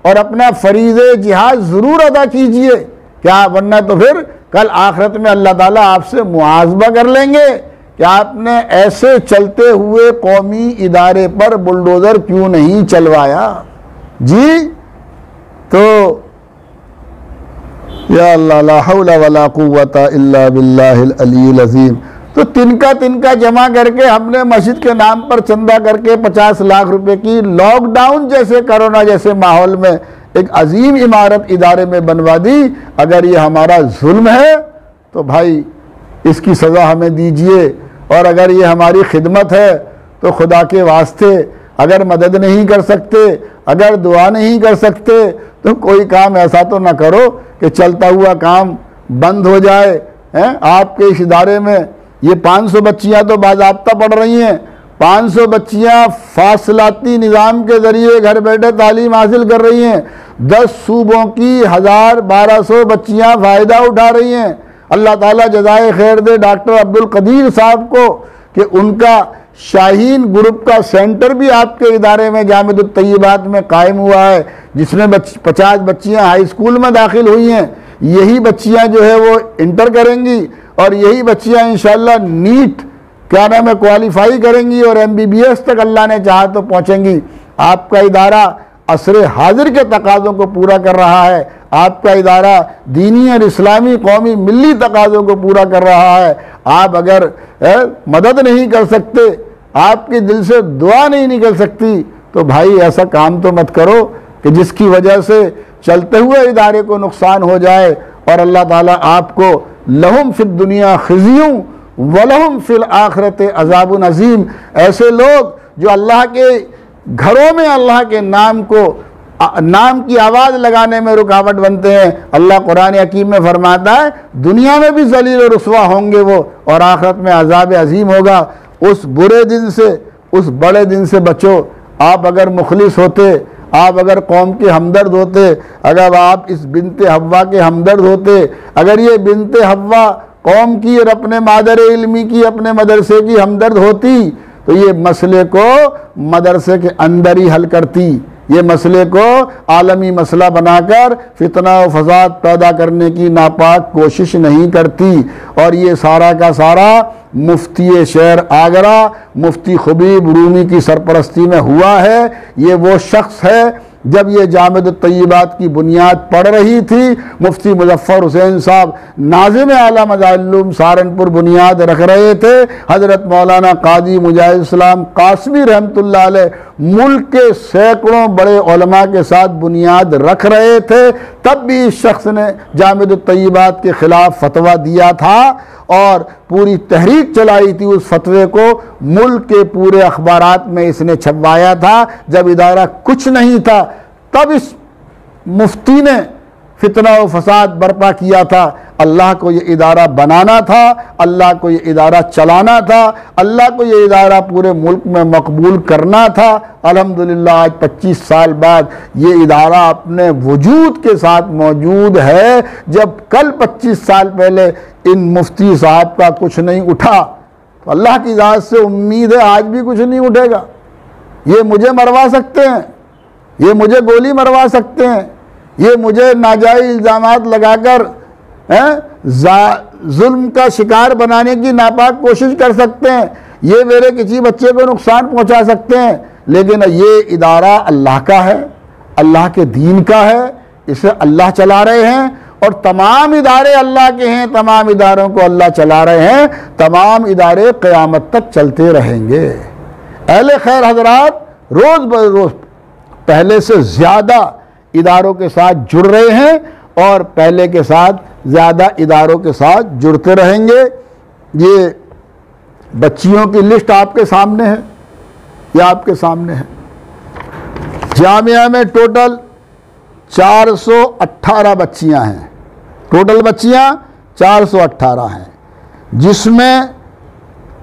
اور اپنا فریضہ جہاد ضرور ادا کیجئے، کیا ورنہ تو پھر کل آخرت میں اللہ تعالیٰ آپ سے محاسبہ کر لیں گے کہ آپ نے ایسے چلتے ہوئے قومی ادارے پر بلڈوزر کیوں نہیں چلوایا۔ جی تو یا اللہ لا حول ولا قوت الا باللہ العلی العظیم۔ تو تنکا جمع کر کے ہم نے مسجد کے نام پر چندہ کر کے 50 لاکھ روپے کی لاک ڈاؤن جیسے کرونا جیسے ماحول میں ایک عظیم عمارت ادارے میں بنوا دی۔ اگر یہ ہمارا ظلم ہے تو بھائی اس کی سزا ہمیں دیجئے، اور اگر یہ ہماری خدمت ہے تو خدا کے واسطے اگر مدد نہیں کر سکتے، اگر دعا نہیں کر سکتے تو کوئی کام ایسا تو نہ کرو کہ چلتا ہوا کام بند ہو جائے۔ آپ کے اس ادارے میں یہ 500 بچیاں تو باضابطہ پڑھ رہی ہیں، 500 بچیاں فاصلاتی نظام کے ذریعے گھر بیٹھے تعلیم حاصل کر رہی ہیں، 10 صوبوں کی 1200 بچیاں فائدہ اٹھا رہی ہیں۔ اللہ تعالیٰ جزائے خیر دے ڈاکٹر عبدالقدیر صاحب کو کہ ان کا شاہین گروپ کا سینٹر بھی آپ کے ادارے میں جامعۃ الطیبات میں قائم ہوا ہے، جس میں 50 بچیاں ہائی اسکول میں داخل ہوئی ہیں۔ یہی بچیاں جو ہے وہ انٹر کریں گی اور یہی بچیاں انشاءاللہ نیٹ کوالیفائی کریں گی اور MBBS تک اللہ نے چاہا تو پہنچیں گی۔ آپ کا ادارہ عصر حاضر کے تقاضوں کو پورا کر رہا ہے، آپ کا ادارہ دینی اور اسلامی قومی ملی تقاضوں کو پورا کر رہا ہے۔ آپ اگر مدد نہیں کر سکتے، آپ کے دل سے دعا نہیں نکل سکتی تو بھائی ایسا کام تو مت کرو کہ جس کی وجہ سے چلتے ہوئے ادارے کو نقصان ہو جائے اور اللہ تعالیٰ آپ کو لہم فی الدنیا خزیوں ولہم فی الآخرت عذاب عظیم، ایسے لوگ جو اللہ کے گھروں میں اللہ کے نام کی آواز لگانے میں رکاوٹ بنتے ہیں، اللہ قرآن حکیم میں فرماتا ہے دنیا میں بھی ذلیل و رسوا ہوں گے وہ، اور آخرت میں عذاب عظیم ہوگا۔ اس برے دن سے، اس بڑے دن سے بچو۔ آپ اگر مخلص ہوتے، آپ اگر قوم کے ہمدرد ہوتے، اگر آپ اس بنت حوا کے ہمدرد ہوتے، اگر یہ بنت حوا قوم کی اور اپنے مادر علمی کی، اپنے مدرسے کی ہمدرد ہوتی تو یہ مسئلے کو مدرسے کے اندر ہی حل کرتی، یہ مسئلے کو عالمی مسئلہ بنا کر فتنہ و فساد پیدا کرنے کی ناپاک کوشش نہیں کرتی۔ اور یہ سارا کا سارا مفتی شہر آگرہ مفتی خبیب رومی کی سرپرستی میں ہوا ہے۔ یہ وہ شخص ہے جب یہ جامعۃ الطیبات کی بنیاد پڑ رہی تھی، مفتی مظفر حسین صاحب ناظم اعلیٰ مظاہر العلوم سہارنپور بنیاد رکھ رہے تھے، حضرت مولانا قاضی مجاہد اسلام قاسمی رحمۃ اللہ علیہ ملک کے سینکڑوں بڑے علماء کے ساتھ بنیاد رکھ رہے تھے، تب بھی اس شخص نے جامعۃ الطیبات کے خلاف فتویٰ دیا تھا اور پوری تحریک چلائی تھی۔ اس فتوے کو ملک کے پورے اخبارات میں اس نے چھپوایا تھا۔ جب ادارہ کچھ نہیں تھا تب اس مفتی نے فتنہ و فساد برپا کیا تھا۔ اللہ کو یہ ادارہ بنانا تھا، اللہ کو یہ ادارہ چلانا تھا، اللہ کو یہ ادارہ پورے ملک میں مقبول کرنا تھا۔ الحمدللہ آج 25 سال بعد یہ ادارہ اپنے وجود کے ساتھ موجود ہے۔ جب کل 25 سال پہلے ان مفتی صاحب کا کچھ نہیں اٹھا تو اللہ کی ذات سے امید ہے آج بھی کچھ نہیں اٹھے گا۔ یہ مجھے مروا سکتے ہیں، یہ مجھے گولی مروا سکتے ہیں، یہ مجھے ناجائز الزامات لگا کر ظلم کا شکار بنانے کی ناپاک کوشش کر سکتے ہیں، یہ میرے کسی بچے کو نقصان پہنچا سکتے ہیں، لیکن یہ ادارہ اللہ کا ہے، اللہ کے دین کا ہے، اسے اللہ چلا رہے ہیں اور تمام ادارے اللہ کے ہیں، تمام اداروں کو اللہ چلا رہے ہیں، تمام ادارے قیامت تک چلتے رہیں گے۔ اہل خیر حضرات روز بروز پہلے سے زیادہ اداروں کے ساتھ جڑ رہے ہیں اور پہلے کے ساتھ زیادہ اداروں کے ساتھ جڑتے رہیں گے۔ یہ بچیوں کی لسٹ آپ کے سامنے ہے، یہ آپ کے سامنے ہے۔ جامعہ میں ٹوٹل 418 بچیاں ہیں، ٹوٹل بچیاں 418 ہیں، جس میں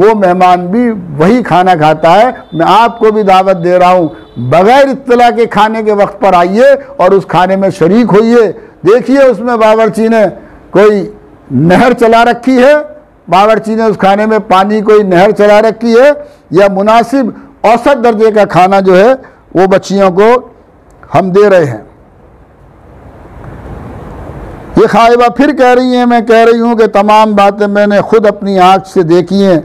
وہ مہمان بھی وہی کھانا کھاتا ہے۔ میں آپ کو بھی دعوت دے رہا ہوں، بغیر اطلاع کے کھانے کے وقت پر آئیے اور اس کھانے میں شریک ہوئیے۔ دیکھیے اس میں باورچی نے کوئی نہر چلا رکھی ہے، باورچی نے اس کھانے میں پانی کوئی نہر چلا رکھی ہے، یا مناسب اوسط درجے کا کھانا جو ہے وہ بچیوں کو ہم دے رہے ہیں۔ یہ خائبہ پھر کہہ رہی ہیں، میں کہہ رہی ہوں کہ تمام باتیں میں نے خود اپنی آنکھ سے دیکھی ہیں،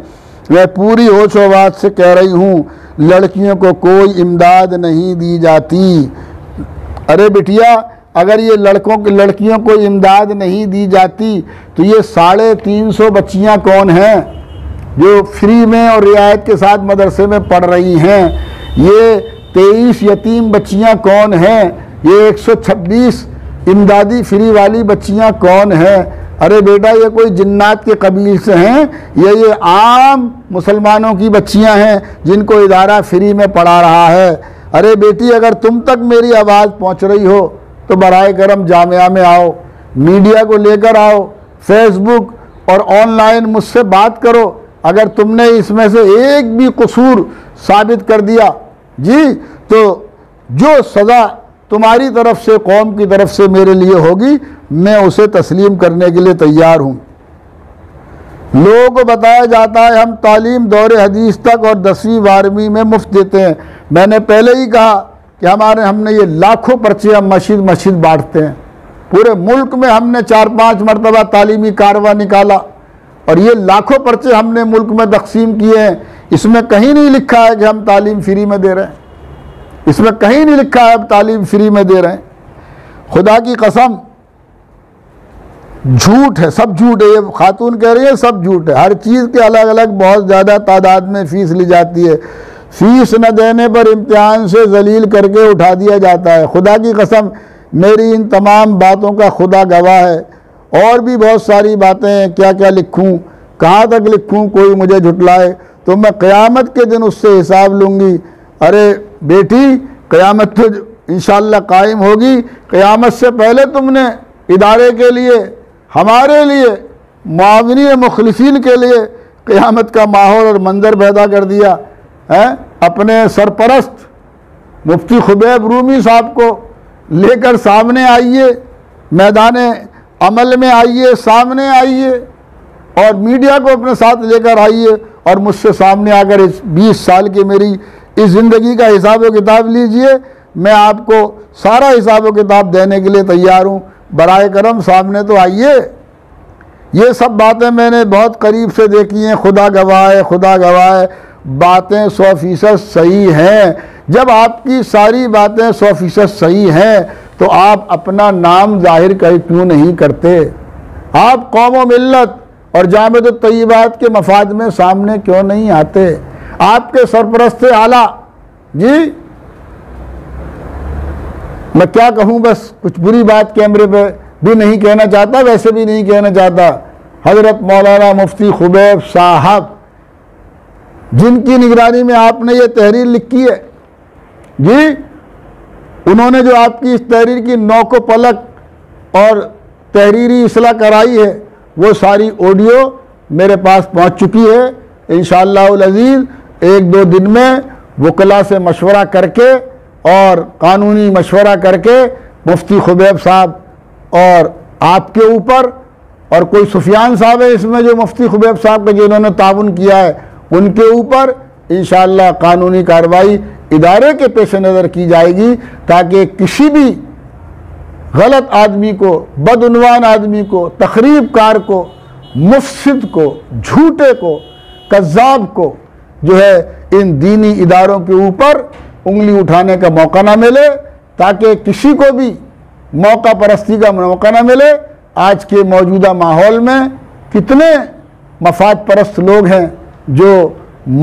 میں پوری ہوش و حواس سے کہہ رہی ہوں، لڑکیوں کو کوئی امداد نہیں دی جاتی۔ ارے بٹیا، اگر یہ لڑکیوں کو امداد نہیں دی جاتی تو یہ 350 بچیاں کون ہیں جو فری میں اور رعایت کے ساتھ مدرسے میں پڑھ رہی ہیں؟ یہ 23 یتیم بچیاں کون ہیں؟ یہ 126 امدادی فری والی بچیاں کون ہیں؟ ارے بیٹا، یہ کوئی جنات کے قبیل سے ہیں؟ یہ عام مسلمانوں کی بچیاں ہیں جن کو ادارہ فری میں پڑھا رہا ہے۔ ارے بیٹی، اگر تم تک میری آواز پہنچ رہی ہو تو برائے کرم جامعہ میں آؤ، میڈیا کو لے کر آؤ، فیس بک اور آن لائن مجھ سے بات کرو۔ اگر تم نے اس میں سے ایک بھی قصور ثابت کر دیا جی، تو جو سزا تمہاری طرف سے، قوم کی طرف سے میرے لیے ہوگی، میں اسے تسلیم کرنے کے لیے تیار ہوں۔ لوگوں کو بتایا جاتا ہے ہم تعلیم دور حدیث تک اور 10ویں 12ویں میں مفت دیتے ہیں۔ میں نے پہلے ہی کہا کہ ہم نے یہ لاکھوں پرچے ہم مسجد بانٹتے ہیں۔ پورے ملک میں ہم نے 4-5 مرتبہ تعلیمی کارروائی نکالا اور یہ لاکھوں پرچے ہم نے ملک میں تقسیم کیے ہیں۔ اس میں کہیں نہیں لکھا ہے کہ ہم تعلیم فری میں دے رہے ہیں، اس میں کہیں نہیں لکھا ہے ہم تعلیم فری میں دے رہے ہیں۔ خدا کی قسم جھوٹ ہے، سب جھوٹ ہے۔ یہ خاتون کہہ رہی ہے سب جھوٹ ہے، ہر چیز کے الگ الگ بہت زیادہ تعداد میں فیس لی جاتی ہے، فیس نہ دینے پر امتحان سے ذلیل کر کے اٹھا دیا جاتا ہے۔ خدا کی قسم میری ان تمام باتوں کا خدا گواہ ہے۔ اور بھی بہت ساری باتیں ہیں، کیا کیا لکھوں، کہاں تک لکھوں، کوئی مجھے جھٹلائے تو میں قیامت کے دن اس سے حساب لوں گی۔ ارے بیٹی، قیامت تو انشاءاللہ قائم ہوگی، قیامت سے پہلے تم نے ادارے کے لیے، ہمارے لیے، معاونین مخلصین کے لیے قیامت کا ماحول اور منظر پیدا کر دیا ہے۔ اپنے سرپرست مفتی خبیب رومی صاحب کو لے کر سامنے آئیے، میدان عمل میں آئیے، سامنے آئیے اور میڈیا کو اپنے ساتھ لے کر آئیے اور مجھ سے سامنے آ کر اس 20 سال کی میری اس زندگی کا حساب و کتاب لیجئے۔ میں آپ کو سارا حساب و کتاب دینے کے لیے تیار ہوں، برائے کرم سامنے تو آئیے۔ یہ سب باتیں میں نے بہت قریب سے دیکھی ہیں، خدا گواہ ہے، خدا گواہ ہے، باتیں 100% صحیح ہیں۔ جب آپ کی ساری باتیں 100% صحیح ہیں تو آپ اپنا نام ظاہر کیوں نہیں کرتے؟ آپ قوم و ملت اور جامعۃ الطیبات کے مفاد میں سامنے کیوں نہیں آتے؟ آپ کے سرپرست اعلیٰ جی، میں کیا کہوں، بس کچھ بری بات کیمرے پہ بھی نہیں کہنا چاہتا، ویسے بھی نہیں کہنا چاہتا، حضرت مولانا مفتی خبیب صاحب جن کی نگرانی میں آپ نے یہ تحریر لکھی ہے جی، انہوں نے جو آپ کی اس تحریر کی نوک و پلک اور تحریری اصلاح کرائی ہے وہ ساری آڈیو میرے پاس پہنچ چکی ہے۔ انشاءاللہ العزیز 1-2 دن میں وکلاء سے مشورہ کر کے اور قانونی مشورہ کر کے مفتی خبیب صاحب اور آپ کے اوپر، اور کوئی سفیان صاحب ہے اس میں جو مفتی خبیب صاحب کا جنہوں نے تعاون کیا ہے، ان کے اوپر انشاءاللہ قانونی کارروائی ادارے کے پیش نظر کی جائے گی، تاکہ کسی بھی غلط آدمی کو، بدعنوان آدمی کو، تخریب کار کو، مفسد کو، جھوٹے کو، کذاب کو جو ہے ان دینی اداروں کے اوپر انگلی اٹھانے کا موقع نہ ملے، تاکہ کسی کو بھی موقع پرستی کا موقع نہ ملے۔ آج کے موجودہ ماحول میں کتنے مفاد پرست لوگ ہیں جو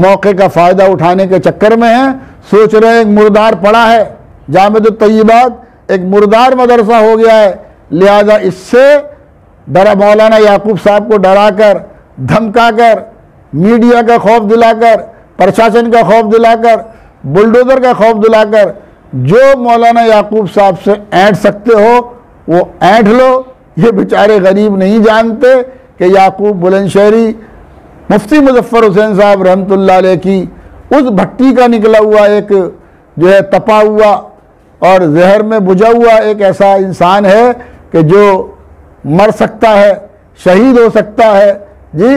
موقع کا فائدہ اٹھانے کے چکر میں ہیں، سوچ رہے ہیں ایک مردار پڑا ہے، جامعۃ الطیبات ایک مردار مدرسہ ہو گیا ہے، لہذا اس سے مولانا یعقوب صاحب کو ڈرا کر، دھمکا کر، میڈیا کا خوف دلا کر، پرشاسن کا خوف دلا کر، بلڈوزر کا خوف دلا کر جو مولانا یعقوب صاحب سے اینٹ سکتے ہو وہ اینٹ لو۔ یہ بیچارے غریب نہیں جانتے کہ یعقوب بلند شہری مفتی مظفر حسین صاحب رحمۃ اللہ علیہ کی اس بھٹی کا نکلا ہوا ایک جو ہے تپا ہوا اور زہر میں بجھا ہوا ایک ایسا انسان ہے کہ جو مر سکتا ہے، شہید ہو سکتا ہے جی،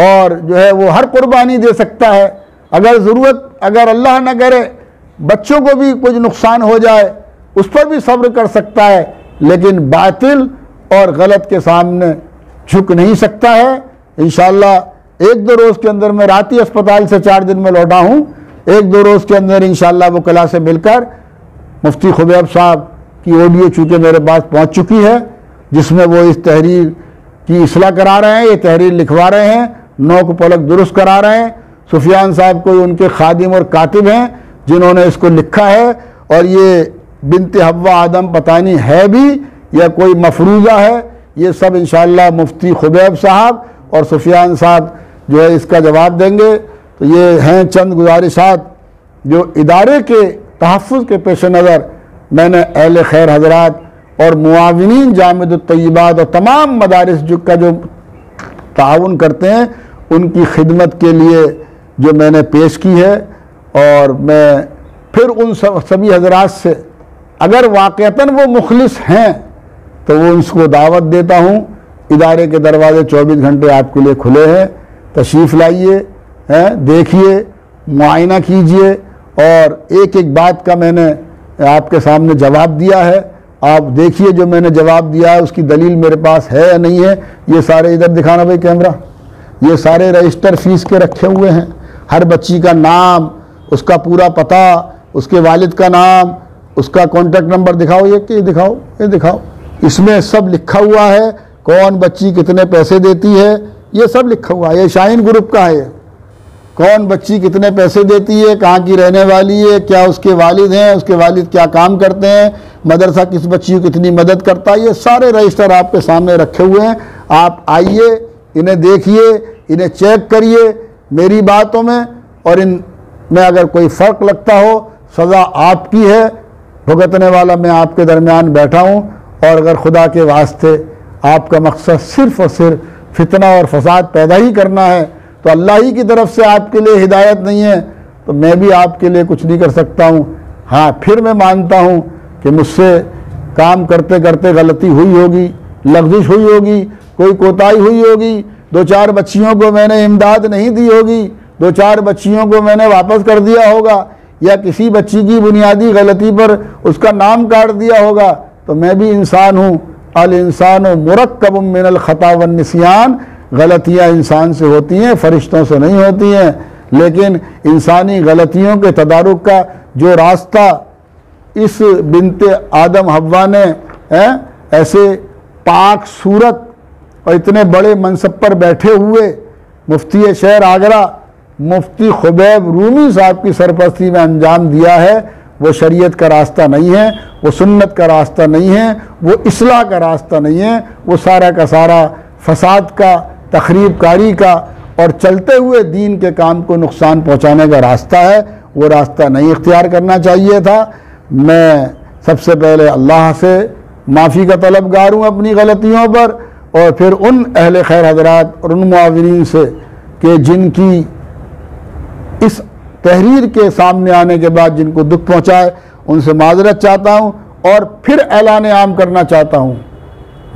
اور جو ہے وہ ہر قربانی دے سکتا ہے، اگر ضرورت، اگر اللہ نہ کرے بچوں کو بھی کچھ نقصان ہو جائے اس پر بھی صبر کر سکتا ہے، لیکن باطل اور غلط کے سامنے جھک نہیں سکتا ہے۔ انشاءاللہ 1-2 روز کے اندر، میں راتی اسپتال سے 4 دن میں لوٹا ہوں، 1-2 روز کے اندر انشاءاللہ وہ کلا سے مل کر مفتی خبیب صاحب کی آڈیو چونکہ میرے پاس پہنچ چکی ہے، جس میں وہ اس تحریر کی اصلاح کرا رہے ہیں، یہ تحریر لکھوا رہے ہیں، نوک پلک درست کرا رہے ہیں۔ سفیان صاحب کوئی ان کے خادم اور کاتب ہیں جنہوں نے اس کو لکھا ہے، اور یہ بنت حوا آدم پتہ نہیں ہے بھی یا کوئی مفروضہ ہے، یہ سب انشاءاللہ مفتی خبیب صاحب اور سفیان صاحب جو ہے اس کا جواب دیں گے۔ تو یہ ہیں چند گزارشات جو ادارے کے تحفظ کے پیش نظر میں نے اہل خیر حضرات اور معاونین جامعۃ الطیبات اور تمام مدارس کا جو تعاون کرتے ہیں ان کی خدمت کے لیے جو میں نے پیش کی ہے، اور میں پھر ان سبھی حضرات سے اگر واقعتاً وہ مخلص ہیں تو وہ اس کو دعوت دیتا ہوں، ادارے کے دروازے 24 گھنٹے آپ کے لیے کھلے ہیں، تشریف لائیے، دیکھیے، معائنہ کیجئے، اور ایک ایک بات کا میں نے آپ کے سامنے جواب دیا ہے، آپ دیکھیے جو میں نے جواب دیا ہے اس کی دلیل میرے پاس ہے یا نہیں ہے۔ یہ سارے ادھر دکھانا بھائی کیمرہ، یہ سارے رجسٹر فیس کے رکھے ہوئے ہیں، ہر بچی کا نام، اس کا پورا پتہ، اس کے والد کا نام، اس کا کانٹیکٹ نمبر دکھاؤ، یہ دکھاؤ، یہ دکھاؤ، اس میں سب لکھا ہوا ہے، کون بچی کتنے پیسے دیتی ہے، یہ سب لکھا ہوا ہے۔ یہ شاہین گروپ کا ہے، کون بچی کتنے پیسے دیتی ہے، کہاں کی رہنے والی ہے، کیا اس کے والد ہیں، اس کے والد کیا کام کرتے ہیں، مدرسہ کس بچی کو کتنی مدد کرتا ہے، یہ سارے رجسٹر آپ کے سامنے رکھے ہوئے ہیں۔ آپ آئیے، انہیں دیکھیے، انہیں چیک کریے میری باتوں میں، اور ان میں اگر کوئی فرق لگتا ہو سزا آپ کی ہے، بھگتنے والا میں آپ کے درمیان بیٹھا ہوں، اور اگر خدا کے واسطے آپ کا مقصد صرف اور صرف فتنہ اور فساد پیدا ہی کرنا ہے تو اللہ ہی کی طرف سے آپ کے لیے ہدایت نہیں ہے تو میں بھی آپ کے لیے کچھ نہیں کر سکتا ہوں۔ ہاں پھر میں مانتا ہوں کہ مجھ سے کام کرتے کرتے غلطی ہوئی ہوگی، لغزش ہوئی ہوگی، کوئی کوتاہی ہوئی ہوگی، 2-4 بچیوں کو میں نے امداد نہیں دی ہوگی، 2-4 بچیوں کو میں نے واپس کر دیا ہوگا، یا کسی بچی کی بنیادی غلطی پر اس کا نام کاٹ دیا ہوگا، تو میں بھی انسان ہوں۔ الانسان مرکب من الخطا والنسیان، غلطیاں انسان سے ہوتی ہیں، فرشتوں سے نہیں ہوتی ہیں، لیکن انسانی غلطیوں کے تدارک کا جو راستہ اس بنت آدم حوا نے ایسے پاک صورت اور اتنے بڑے منصب پر بیٹھے ہوئے مفتی شہر آگرہ مفتی خبیب رومی صاحب کی سرپرستی میں انجام دیا ہے، وہ شریعت کا راستہ نہیں ہے، وہ سنت کا راستہ نہیں ہے، وہ اصلاح کا راستہ نہیں ہے، وہ سارا کا سارا فساد کا، تخریب کاری کا اور چلتے ہوئے دین کے کام کو نقصان پہنچانے کا راستہ ہے۔ وہ راستہ نہیں اختیار کرنا چاہیے تھا۔ میں سب سے پہلے اللہ سے معافی کا طلبگار ہوں اپنی غلطیوں پر، اور پھر ان اہل خیر حضرات اور ان معاونین سے کہ جن کی اس تحریر کے سامنے آنے کے بعد جن کو دکھ پہنچائے ان سے معذرت چاہتا ہوں، اور پھر اعلان عام کرنا چاہتا ہوں،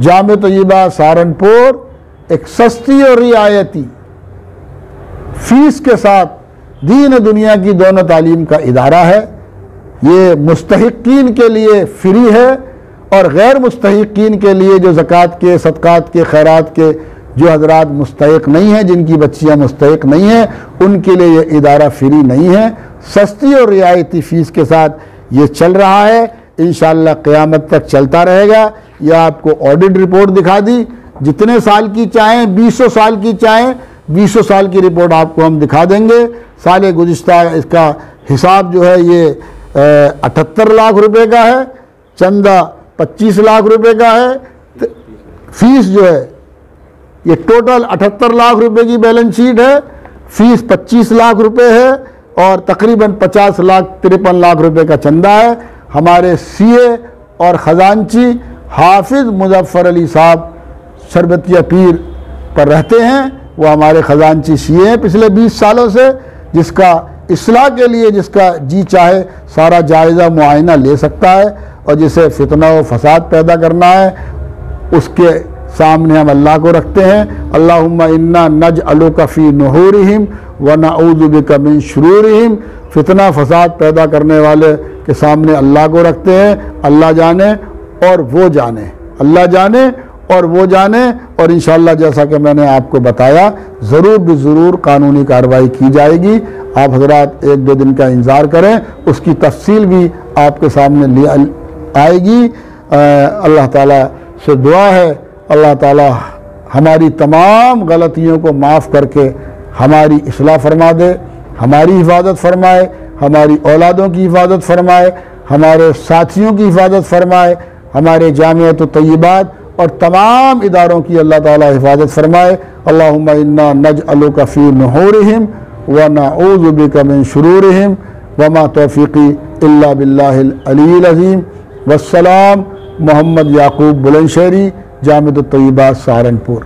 جامع طیبہ سہارنپور ایک سستی اور رعایتی فیس کے ساتھ دین و دنیا کی دونوں تعلیم کا ادارہ ہے۔ یہ مستحقین کے لیے فری ہے، اور غیر مستحقین کے لیے جو زکوٰۃ کے، صدقات کے، خیرات کے جو حضرات مستحق نہیں ہیں، جن کی بچیاں مستحق نہیں ہیں، ان کے لیے یہ ادارہ فری نہیں ہے، سستی اور رعایتی فیس کے ساتھ یہ چل رہا ہے، انشاءاللہ قیامت تک چلتا رہے گا۔ یہ آپ کو آڈٹ رپورٹ دکھا دی، جتنے سال کی چاہیں، 200 سال کی چاہیں، 200 سال کی رپورٹ آپ کو ہم دکھا دیں گے۔ سال گزشتہ اس کا حساب جو ہے یہ 78 لاکھ روپے کا ہے، چندہ 25 لاکھ روپے کا ہے، فیس جو ہے یہ ٹوٹل 78 لاکھ روپے کی بیلنس شیٹ ہے، فیس 25 لاکھ روپے ہے، اور تقریباً 53 لاکھ روپے کا چندہ ہے۔ ہمارے سی اے اور خزانچی حافظ مظفر علی صاحب شربتیہ پیر پر رہتے ہیں، وہ ہمارے خزانچی شیعہ ہیں پچھلے 20 سالوں سے، جس کا اصلاح کے لیے جس کا جی چاہے سارا جائزہ معائنہ لے سکتا ہے، اور جسے فتنہ و فساد پیدا کرنا ہے اس کے سامنے ہم اللہ کو رکھتے ہیں۔ اللہم انا نجعلک فی نحورہم ونعوذ بک من شرورہم، فتنہ فساد پیدا کرنے والے کے سامنے اللہ کو رکھتے ہیں۔ اللہ جانے اور وہ جانے، اللہ جانے اور وہ جانے، اور انشاءاللہ جیسا کہ میں نے آپ کو بتایا ضرور بضرور قانونی کارروائی کی جائے گی۔ آپ حضرات 1-2 دن کا انتظار کریں، اس کی تفصیل بھی آپ کے سامنے آئے گی۔ اللہ تعالیٰ سے دعا ہے اللہ تعالیٰ ہماری تمام غلطیوں کو معاف کر کے ہماری اصلاح فرما دے، ہماری حفاظت فرمائے، ہماری اولادوں کی حفاظت فرمائے، ہمارے ساتھیوں کی حفاظت فرمائے، ہمارے جامعۃ الطیبات اور تمام اداروں کی اللہ تعالیٰ حفاظت فرمائے۔ اللہم انا نجعلک فی نحورہم ونعوذ بک من شرورہم وما توفیقی الا باللہ العلی العظیم۔ والسلام۔ محمد یعقوب بلند شہری، جامعۃ الطیبات سہارنپور۔